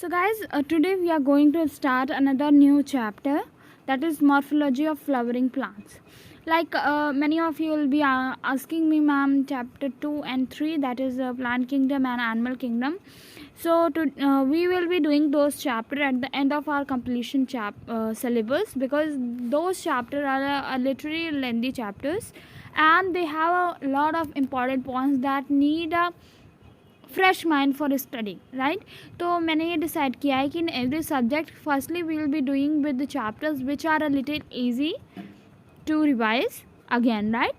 So guys, today we are going to start another new chapter, that is morphology of flowering plants. Like many of you will be asking me, ma'am, chapter 2 and 3, that is plant kingdom and animal kingdom. So we will be doing those chapters at the end of our completion syllabus, because those chapters are literally lengthy chapters and they have a lot of important points that need a fresh mind for study, right. तो मैंने ये decide किया है कि in every subject firstly we will be doing with the chapters which are a little easy to revise again, right.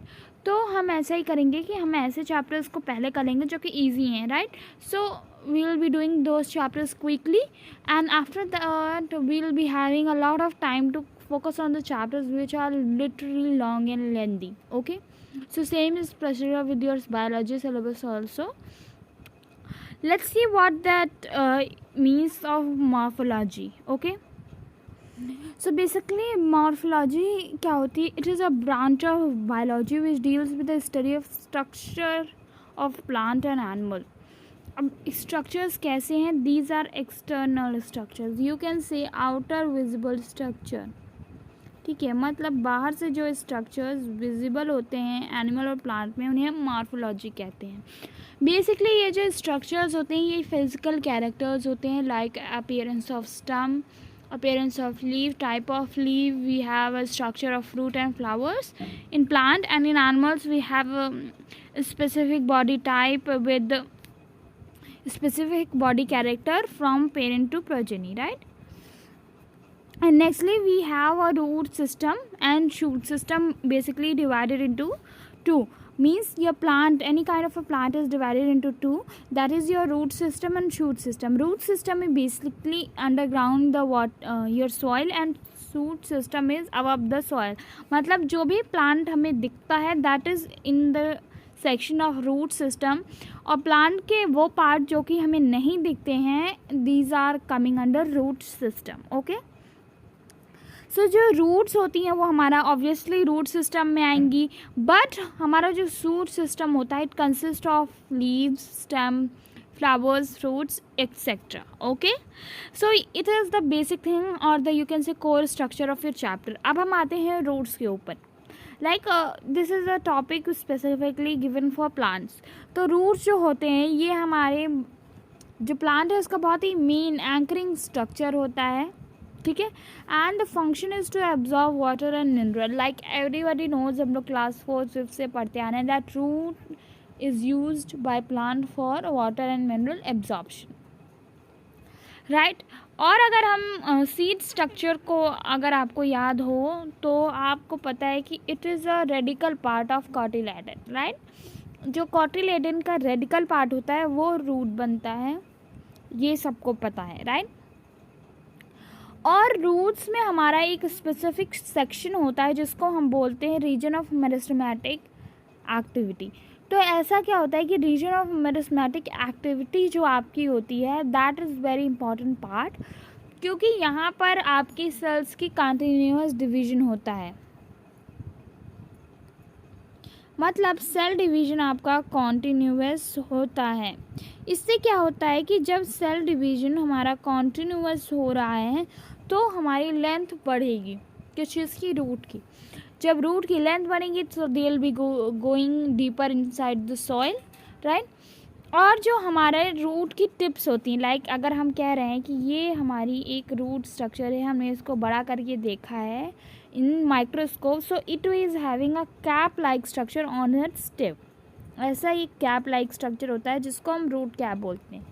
तो हम ऐसा ही करेंगे कि हम ऐसे चैप्टर्स को पहले करेंगे जो कि ईजी हैं, right. So we will be doing those chapters quickly and after that we will be having a lot of time to focus on the chapters which are literally long and lengthy. Okay, so same is procedure with your biology syllabus also. Let's see what that means of morphology. Okay, so basically morphology क्या होती है? It is a branch of biology which deals with the study of structure of plant and animal. अब structures कैसे हैं? These are external structures. You can say outer visible structure. ठीक है, मतलब बाहर से जो स्ट्रक्चर्स विजिबल होते हैं एनिमल और प्लांट में, उन्हें हम मॉर्फोलॉजी कहते हैं. बेसिकली ये जो स्ट्रक्चर्स होते हैं ये फिजिकल कैरेक्टर्स होते हैं, like appearance of stem, appearance of leaf, type of leaf, we have a structure of fruit and flowers in plant, and in animals we have a specific body type with the specific body character from parent to progeny, right. And nextly we have a root system and shoot system, basically divided into two. Means your plant, any kind of a plant is divided into two, that is your root system and shoot system. Root system is basically underground your soil, and shoot system is above the soil. मतलब जो भी plant हमें दिखता है that is in the section of root system, और plant के वो part जो कि हमें नहीं दिखते हैं these are coming under root system. Okay, सो जो रूट्स होती हैं वो हमारा ऑब्वियसली रूट सिस्टम में आएंगी, बट हमारा जो शूट सिस्टम होता है it consist of leaves, stem, flowers, fruits etcetera. Okay, so it is the basic thing और the you can say core structure of your chapter. अब हम आते हैं रूट्स के ऊपर. Like this is a topic specifically given for plants. तो roots जो होते हैं ये हमारे जो प्लांट है उसका बहुत ही मेन एंकरिंग स्ट्रक्चर होता है, ठीक है. And the function is to absorb water and mineral. Like everybody knows, हम लोग क्लास 4-5 से पढ़ते आ रहे हैं that root is used by plant for water and mineral absorption, right. और अगर हम सीड स्ट्रक्चर को अगर आपको याद हो तो आपको पता है कि it is a radical part of cotyledon, right. जो कॉटिलेडन का रेडिकल पार्ट होता है वो रूट बनता है, ये सबको पता है, राइट. और रूट्स में हमारा एक स्पेसिफिक सेक्शन होता है जिसको हम बोलते हैं रीजन ऑफ मेरिस्टेमेटिक एक्टिविटी. तो ऐसा क्या होता है कि रीजन ऑफ मेरिस्टेमेटिक एक्टिविटी जो आपकी होती है that is very important part, क्योंकि यहाँ पर आपकी सेल्स की कंटिन्यूअस डिवीजन होता है. मतलब सेल डिवीजन आपका कॉन्टीन्यूअस होता है. इससे क्या होता है कि जब सेल डिवीजन हमारा कॉन्टीन्यूअस हो रहा है तो हमारी लेंथ बढ़ेगी किस चीज़ की? रूट की. जब रूट की लेंथ बढ़ेगी तो they will be going deeper inside the soil, right. और जो हमारे रूट की टिप्स होती हैं, लाइक अगर हम कह रहे हैं कि ये हमारी एक रूट स्ट्रक्चर है, हमने इसको बड़ा करके देखा है in microscope, so it is having a cap like structure on its tip. ऐसा ही कैप लाइक स्ट्रक्चर होता है जिसको हम रूट कैप बोलते हैं.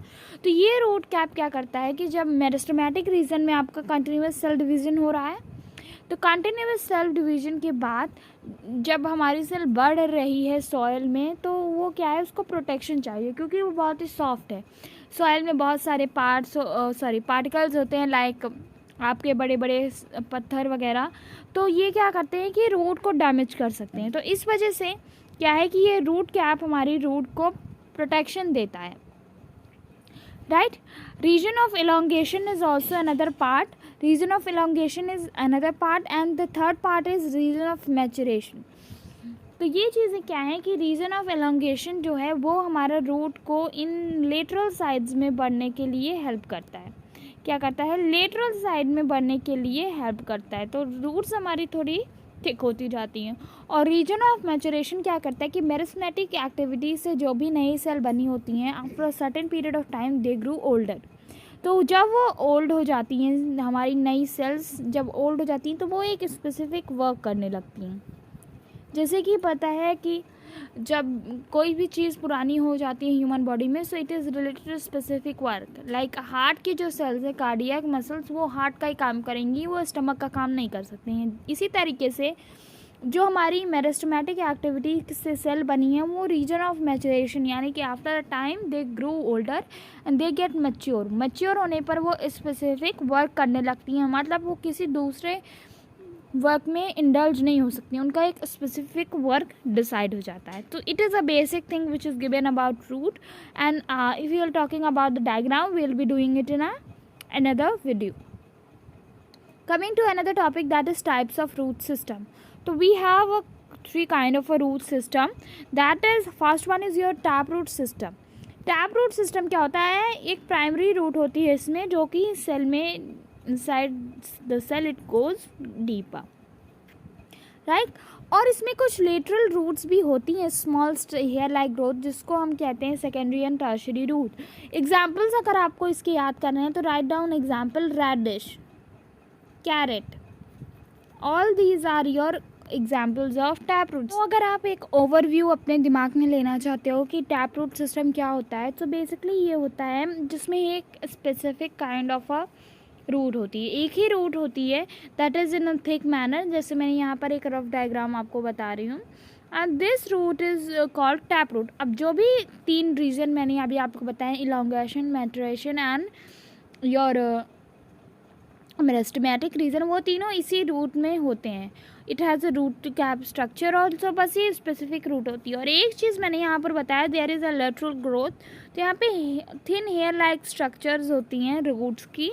तो ये रूट कैप क्या करता है कि जब मेरिस्टेमेटिक रीजन में आपका कंटिन्यूअस सेल डिवीज़न हो रहा है, तो कंटिन्यूअस सेल डिवीज़न के बाद जब हमारी सेल बढ़ रही है सॉइल में तो वो क्या है, उसको प्रोटेक्शन चाहिए क्योंकि वो बहुत ही सॉफ्ट है. सॉइल में बहुत सारे पार्टिकल्स होते हैं, लाइक आपके बड़े बड़े पत्थर वगैरह, तो ये क्या करते हैं कि रूट को डैमेज कर सकते हैं. तो इस वजह से क्या है कि ये रूट कैप हमारी रूट को प्रोटेक्शन देता है, right. Region of elongation is also another part. Region of elongation is another part and the third part is region of maturation. तो ये चीज़ें क्या हैं कि रीजन ऑफ एलोंगेशन जो है वो हमारा रूट को इन लेटरल साइड्स में बढ़ने के लिए हेल्प करता है. क्या करता है, लेटरल साइड में बढ़ने के लिए हेल्प करता है। तो रूट्स हमारी थोड़ी थिक होती जाती हैं। और रीजन ऑफ मैचुरेशन क्या करता है कि मेरिस्टेमेटिक एक्टिविटी से जो भी नई सेल बनी होती हैं, after a certain period of time they grew older. तो जब वो ओल्ड हो जाती हैं, हमारी नई सेल्स जब ओल्ड हो जाती हैं तो वो एक स्पेसिफिक वर्क करने लगती हैं। जैसे कि पता है कि जब कोई भी चीज़ पुरानी हो जाती है ह्यूमन बॉडी में, so it is related to specific work. Like heart की जो सेल्स है, कार्डियक मसल्स, वो हार्ट का ही काम करेंगी, वो स्टमक का काम नहीं कर सकते हैं। इसी तरीके से जो हमारी मेरिस्टेमेटिक एक्टिविटी से सेल बनी है, वो रीजन ऑफ मैचुरेशन, यानी कि after a time they grow older and they get mature होने पर वो स्पेसिफिक वर्क करने लगती हैं। मतलब वो किसी दूसरे वर्क में इंडल्ज नहीं हो सकती, उनका एक स्पेसिफिक वर्क डिसाइड हो जाता है। तो it is a basic thing which is given about root, and if you are talking about the diagram we will be doing it in another video. Coming to another topic, that is types of root system. So we have three kind of a root system. That is, first one is your taproot system. Tap system क्या होता है, एक primary root होती है इसमें, जो कि cell में inside the cell it goes deeper, right. और इसमें कुछ लेटरल रूट्स भी होती हैं, स्मॉल हेयर लाइक ग्रोथ, जिसको हम कहते हैं secondary and tertiary root. Examples अगर आपको इसके याद करने हैं तो write down example, radish, carrot, all these are your examples of tap root. तो अगर आप एक ओवरव्यू अपने दिमाग में लेना चाहते हो कि टैप रूट सिस्टम क्या होता है, तो बेसिकली ये होता है जिसमें एक specific kind of a root होती है, एक ही रूट होती है, that is in a thick manner. जैसे मैंने यहाँ पर एक रफ डायग्राम आपको बता रही हूँ, and this root is called tap root. अब जो भी तीन रीजन मैंने अभी आपको बताया, elongation, maturation and your meristematic region, वो तीनों इसी रूट में होते हैं। It has a root cap structure also, बस ये स्पेसिफिक रूट होती है। और एक चीज़ मैंने यहाँ पर बताया, there is a lateral growth. तो यहाँ पे थिन हेयर लाइक स्ट्रक्चर्स होती हैं रूट्स की,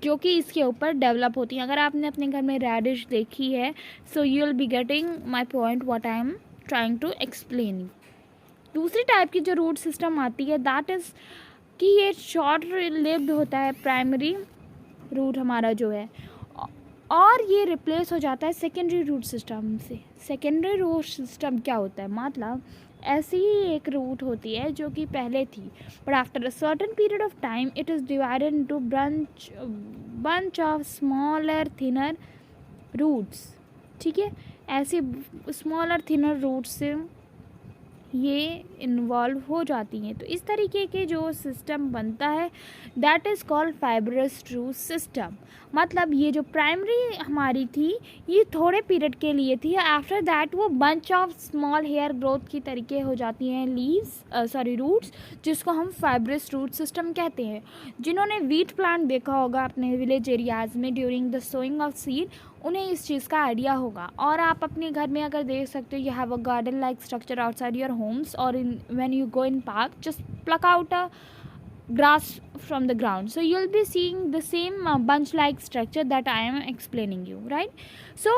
जो कि इसके ऊपर डेवलप होती हैं। अगर आपने अपने घर में रेडिश देखी है, so you will be getting my point what I am trying to explain. दूसरी टाइप की जो रूट सिस्टम आती है, दैट इज़ कि ये शॉर्ट लिव्ड होता है प्राइमरी रूट हमारा जो है, और ये रिप्लेस हो जाता है सेकेंडरी रूट सिस्टम से। सेकेंडरी रूट सिस्टम क्या होता है, मतलब ऐसी ही एक रूट होती है जो कि पहले थी, but after a certain period of time it is divided into bunch of smaller thinner roots. ठीक है, ऐसे स्मॉलर थिनर रूट्स से ये इन्वॉल्व हो जाती हैं। तो इस तरीके के जो सिस्टम बनता है, that is called fibrous root system. मतलब ये जो प्राइमरी हमारी थी, ये थोड़े पीरियड के लिए थी, आफ्टर दैट वो bunch of small hair growth की तरीके हो जाती हैं लीव्स, रूट्स, जिसको हम फाइब्रस रूट सिस्टम कहते हैं। जिन्होंने वीट प्लांट देखा होगा अपने विलेज एरियाज़ में during the sowing of seed, उन्हें इस चीज़ का आइडिया होगा। और आप अपने घर में अगर देख सकते हो, you have a garden like structure outside your homes, और in when you go in park, just pluck out a grass from the ground, so you'll be seeing the same bunch like structure that I am explaining you, right? So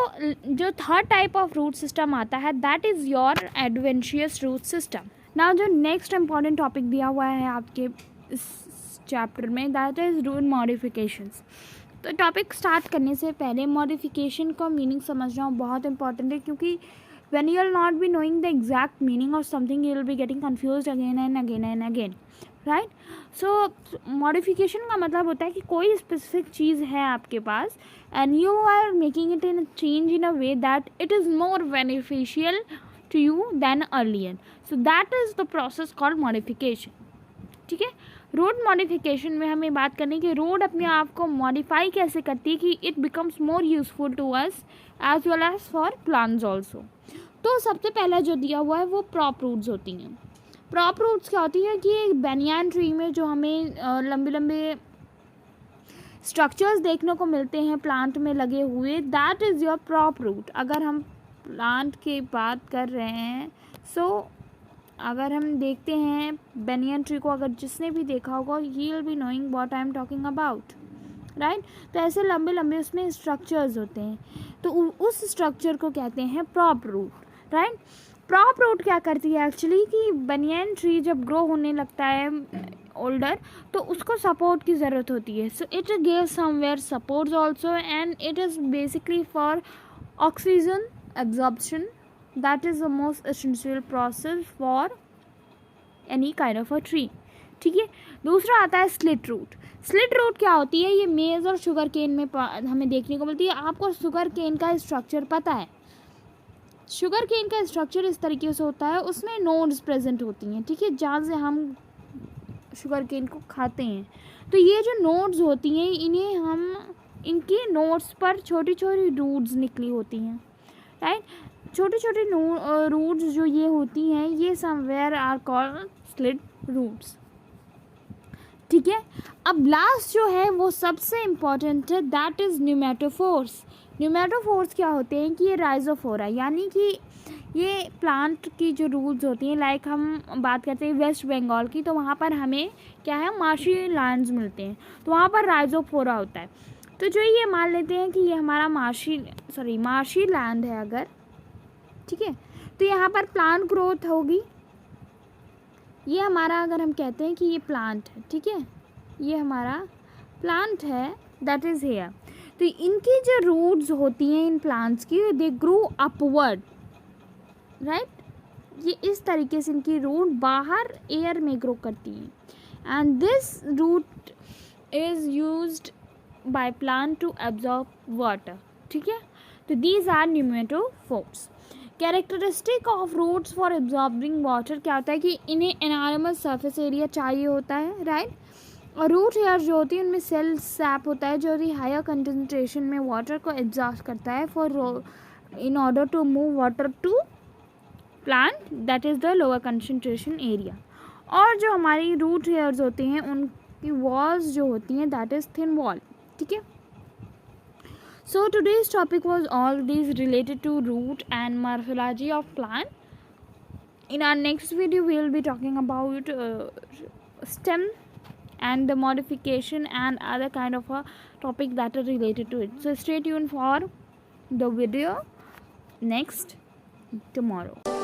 जो third type of root system आता है, that is your adventitious root system. Now जो next important topic दिया हुआ है आपके इस chapter में, that is root modifications. तो टॉपिक स्टार्ट करने से पहले मॉडिफिकेशन का मीनिंग समझना बहुत इंपॉर्टेंट है, क्योंकि when you will not be knowing the exact meaning of something, you will be getting confused again and again and again, right? So modification का मतलब होता है कि कोई specific चीज़ है आपके पास and you are making it in a change in a way that it is more beneficial to you than earlier. So that is the process called modification. ठीक है, रोड मॉडिफिकेशन में हमें बात करनी कि रोड अपने आप को मॉडिफाई कैसे करती है कि it becomes more useful to us as well as for plants also. तो सबसे पहला जो दिया हुआ है वो प्रॉप रूट्स होती हैं। प्रॉप रूट्स क्या होती है कि एक बेनियान ट्री में जो हमें लंबे लंबे स्ट्रक्चर्स देखने को मिलते हैं प्लांट में लगे हुए, that is your prop root. अगर हम प्लांट की बात कर रहे हैं, सो अगर हम देखते हैं बेनियन ट्री को, अगर जिसने भी देखा होगा, he will be knowing what I am talking about, right. तो ऐसे लंबे लंबे उसमें स्ट्रक्चर्स होते हैं, तो उस स्ट्रक्चर को कहते हैं prop root, right. Prop root क्या करती है एक्चुअली कि बनियन ट्री जब ग्रो होने लगता है older, तो उसको support की ज़रूरत होती है. So it gives somewhere supports also, and it is basically for oxygen absorption. That is the most essential process for any kind of a tree. ठीक है. दूसरा आता है स्लिट रूट. स्लिट रूट क्या होती है? ये मेज़ और शुगर केन में हमें देखने को मिलती है. आपको शुगर केन का स्ट्रक्चर पता है. शुगर केन का स्ट्रक्चर इस तरीके से होता है, उसमें नोड्स प्रेजेंट होती हैं. ठीक है, जहाँ से हम शुगर केन को खाते हैं. तो ये जो नोड्स होती हैं, इन्हें हम इनकी नोड्स पर छोटी छोटी रूट्स निकली होती हैं. राइट. छोटी छोटी रूट्स जो ये होती हैं, ये somewhere are called stilt roots. ठीक है. अब लास्ट जो है वो सबसे इम्पॉर्टेंट है, दैट इज़ न्यूमेटोफोर्स. न्यूमेटोफोर्स क्या होते हैं कि ये राइजोफोरा, यानी कि ये प्लांट की जो रूट्स होती हैं, लाइक हम बात करते हैं वेस्ट बंगाल की, तो वहाँ पर हमें क्या है, मार्शी लैंड्स मिलते हैं, तो वहाँ पर राइजोफोरा होता है. तो जो ये मान लेते हैं कि ये हमारा मार्शी लैंड है अगर, ठीक है, तो यहाँ पर प्लांट ग्रोथ होगी. ये हमारा, अगर हम कहते हैं कि ये प्लांट है, ठीक है, ये हमारा प्लांट है, दैट इज़ हेयर. तो इनकी जो रूट्स होती हैं इन प्लांट्स की, दे ग्रो अपवर्ड. राइट. ये इस तरीके से इनकी रूट बाहर एयर में ग्रो करती हैं, and this root is used by plant to absorb water. ठीक है. तो these are pneumatophores. Characteristic of roots for absorbing water क्या होता है कि इन्हें एनार्मस सरफेस एरिया चाहिए होता है. राइट. और रूट हेयर जो होती है उनमें सेल सैप होता है, जो हायर कंसनट्रेशन में वाटर को एब्जॉर्ब करता है for in order to move water to plant, that is the lower concentration area. और जो हमारी रूट हेयर्स होते हैं उनकी वॉल्स जो होती हैं, दैट इज़ थिन वॉल. ठीक है. So today's topic was all these related to root and morphology of plant. In our next video we will be talking about stem and the modification and other kind of a topic that are related to it. So stay tuned for the video next tomorrow.